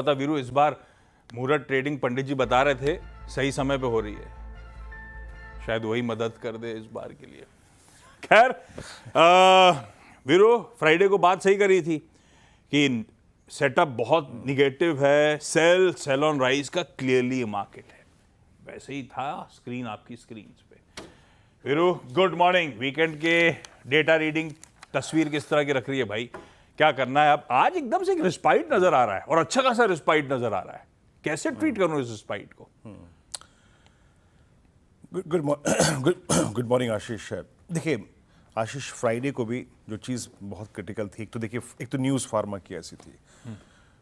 था वीरू, इस बार मुहूर्त ट्रेडिंग पंडित जी बता रहे थे सही समय पे हो रही है, शायद वही मदद कर दे इस बार के लिए। खैर वीरू, फ्राइडे को बात सही करी थी कि सेटअप बहुत निगेटिव है, सेल ऑन राइज का क्लियरली मार्केट है, वैसे ही था स्क्रीन आपकी स्क्रीन पे। Veeru good morning. वीकेंड के डेटा रीडिंग तस्वीर किस तरह की रख रही है भाई, क्या करना है अब? आज एकदम से एक रिस्पाइट नजर आ रहा है और अच्छा खासा रिस्पाइट नजर आ रहा है, कैसे ट्रीट करूं इस रिस्पाइट को? गुड मॉर्निंग आशीष। देखिए आशीष, फ्राइडे को भी जो चीज़ बहुत क्रिटिकल थी, एक तो न्यूज़ फार्मा की ऐसी थी,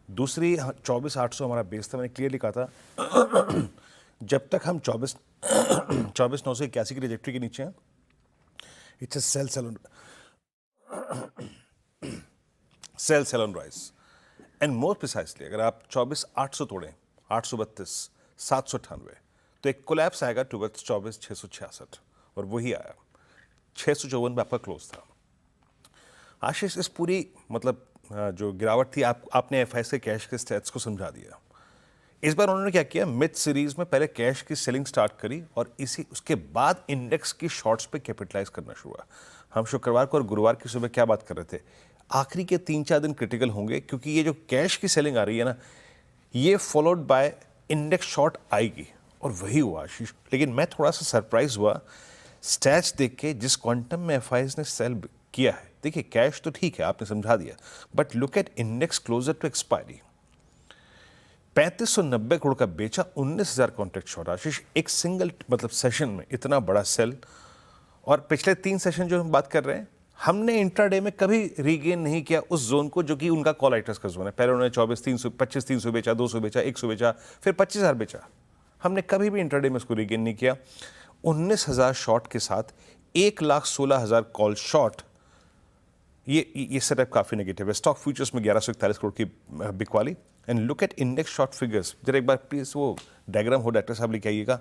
दूसरी 24,800 हमारा बेस था। मैंने क्लियरली कहा था जब तक हम 24,981 की ट्रैजेक्टरी के नीचे हैं, it's a sell on rise and more precisely अगर आप 24,800 तोड़ें, 832, 798, तो एक कोलैप्स आएगा टुवर्ड्स 24,666 और वही आया। 654 में आपका क्लोज था। आशीष, इस पूरी जो गिरावट थी, आपने एफआईएस के कैश के स्टैट्स को समझा दिया। इस बार उन्होंने क्या किया, मिड सीरीज में पहले कैश की सेलिंग स्टार्ट करी और उसके बाद इंडेक्स की शॉर्ट्स पे कैपिटलाइज करना शुरू हुआ। हम शुक्रवार को और गुरुवार की सुबह क्या बात कर रहे थे, आखिरी के 3-4 दिन क्रिटिकल होंगे क्योंकि ये जो कैश की सेलिंग आ रही है ना, ये फॉलोड बाय इंडेक्स शॉर्ट आएगी और वही हुआ आशीष। लेकिन मैं थोड़ा सा सरप्राइज हुआ स्टैट्स देख के, जिस क्वांटम में एफआईएस ने सेल किया है। देखिए कैश तो ठीक है, आपने समझा दिया, but look at index closer to expiry. 3590 crore का बेचा, 19,000 कॉन्ट्रैक्ट शॉर्ट आशीष, एक सिंगल सेशन में इतना बड़ा सेल। और पिछले 3 सेशन जो हम बात कर रहे हैं, हमने इंट्राडे में कभी रीगेन नहीं किया उस जोन को जो कि उनका कॉल राइटर्स का जोन है। पहले उन्होंने 24,300, 25,300 बेचा, 200 बेचा, 100 बेचा, फिर 25,000 बेचा। हमने कभी भी इंट्राडे में उसको रीगेन नहीं किया। 19,000 शॉर्ट के साथ 1,16,000 कॉल शॉर्ट, ये सेटअप काफी नेगेटिव है। स्टॉक फ्यूचर्स में 1141 करोड़ की बिकवाली। And look at index short figures, जरा एक बार प्लीज वो डायग्राम हो डॉक्टर साहब लेके आइएगा।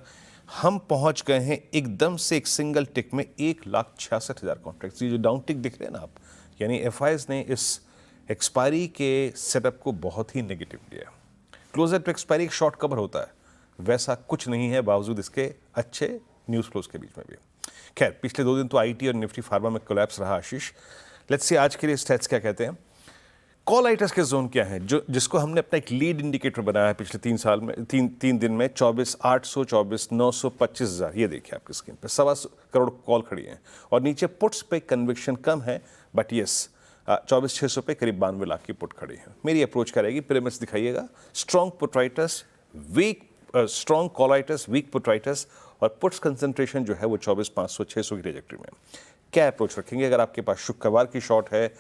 हम पहुंच गए हैं एकदम से एक सिंगल टिक में 1,66,000 कॉन्ट्रैक्ट। ये जो डाउन टिक दिख रहे हैं ना आप, यानी एफआईएस ने इस एक्सपायरी के सेटअप को बहुत ही नेगेटिव लिया। क्लोजर टू एक्सपायरी एक शॉर्ट कवर होता है, वैसा कुछ नहीं है बावजूद इसके अच्छे न्यूज़ फ्लोज के बीच में भी। खैर पिछले 2 दिन तो आईटी और निफ्टी फार्मा में कोलैप्स रहा आशीष। लेट्स सी आज के लिए स्टैट्स क्या कहते हैं। कॉल राइटर्स के जोन क्या है, जिसको हमने अपना एक लीड इंडिकेटर बनाया है पिछले 3 साल में, 3 दिन में 24,800, 24,900, 25,000। ये देखिए आपकी स्क्रीन पे 1.25 करोड़ कॉल खड़ी हैं और नीचे पुट्स पे कन्विक्शन कम है, बट यस 24,600 पे करीब 92 लाख की पुट खड़ी है। मेरी अप्रोच क्या रहेगी, पिरामिड्स दिखाइएगा, strong put writers, weak strong call writers, weak put writers, और पुट्स कंसंट्रेशन जो है वो 24,500, 600 की ट्रैजेक्टरी में। क्या अप्रोच रखेंगे अगर आपके पास शुक्रवार की शॉर्ट है,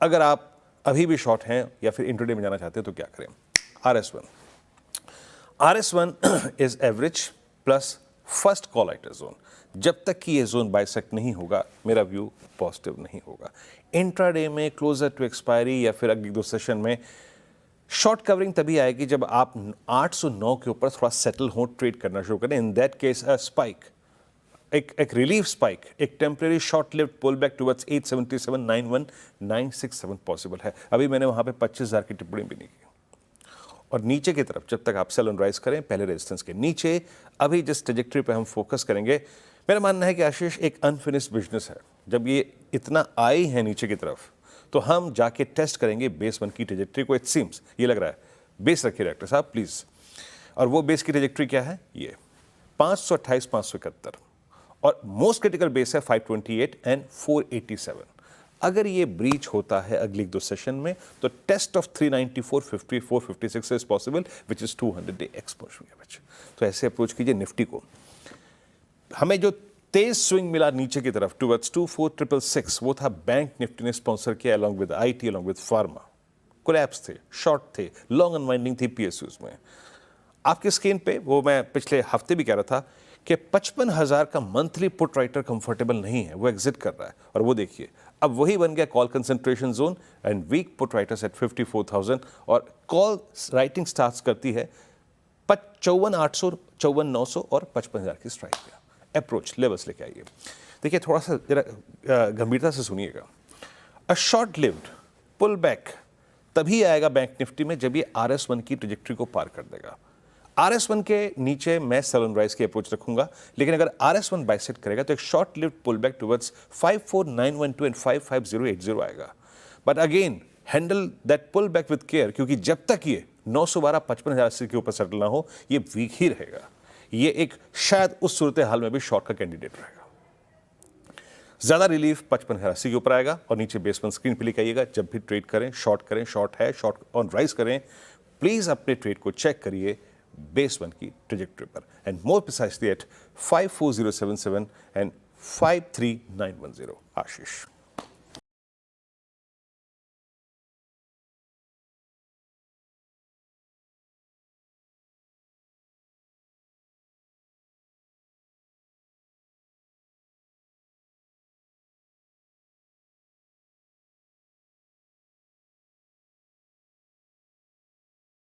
अगर आप अभी भी शॉर्ट हैं या फिर इंट्राडे में जाना चाहते हैं तो क्या करें? RS1 is average plus first call writer zone. जब तक कि ये जोन बाइसेक्ट नहीं होगा, मेरा व्यू पॉजिटिव नहीं होगा। इंट्राडे में क्लोजर टू एक्सपायरी या फिर अगले 2 सेशन में शॉर्ट कवरिंग तभी आएगी जब आप 809 के ऊपर थोड़ा सेटल हो, ट्रेड करना शुरू करें। In that case a spike, एक रिलीफ स्पाइक, एक temporary short lived pull back towards 877, 91967 possible है। अभी मैंने वहां पे 25,000 की टिप्पणी भी नहीं की। और नीचे की तरफ जब तक आप सेल ऑन राइज करें, पहले रेजिस्टेंस के नीचे, अभी जिस ट्रैजेक्टरी पे हम फोकस करेंगे, मेरा मानना है कि आशीष एक अनफिनिश्ड बिजनेस है। जब ये इतना आई है नीचे की तरफ, तो हम जाके टेस्ट करेंगे बेस 1 की ट्रैजेक्टरी को। इट सीम्स, ये लग रहा है, बेस रखिए डॉक्टर साहब प्लीज। और वो बेस की ट्रैजेक्टरी क्या है, ये 528, 571, और मोस्ट क्रिटिकल बेस है 528 एंड 487। अगर ये ब्रीच होता है अगली 2 सेशन में, तो test of 394, 50, 456 is possible, which is 200 day exposure average. तो ऐसे अप्रोच कीजिए निफ्टी को। हमें जो तेज स्विंग मिला नीचे की तरफ टुवर्ड्स 24,666, वो था बैंक निफ्टी ने स्पॉन्सर किया, along with IT, along with pharma. Collapse थे, शॉर्ट थे, लॉन्ग अनवाइंडिंग थी पीएसयूज में। आपकी स्क्रीन पे वो मैं पिछले हफ्ते भी कह रहा था कि 55,000 का मंथली पुट राइटर कंफर्टेबल नहीं है, वो एग्जिट कर रहा है। और वो देखिए अब वही बन गया call concentration zone and weak put writers at 54,000, और कॉल राइटिंग स्टार्ट करती है 54,800, 54,900 और 55,000 की स्ट्राइक पे। अप्रोच लेवल्स लेके आइए। देखिए थोड़ा सा जरा गंभीरता से सुनिएगा। A short lived pull back तभी आएगा बैंक निफ्टी में जब ये RS1 की ट्रेजेक्ट्री को पार कर देगा। RS1 के नीचे मैं सेल ऑन राइज की अप्रोच रखूंगा, लेकिन अगर RS1 बाइसेक्ट करेगा तो एक short lived pull back towards 54912 and 55080 आएगा। But again handle that pull back with care, क्योंकि जब तक ये 912 55,080 के ऊपर सेटल ना हो ये वीक ही रहेगा। ये एक शायद उस सूरत हाल में भी शॉर्ट का कैंडिडेट रहेगा। ज्यादा रिलीफ 55,080 के ऊपर आएगा और नीचे बेस 1 स्क्रीन पे लेके आइएगा। जब भी ट्रेड करें, शॉर्ट है, शॉर्ट ऑन राइज करें, प्लीज अपने ट्रेड को चेक करिए बेस 1 की ट्रेजेक्टरी पर and more precisely at 54077 and 53910। Ashish.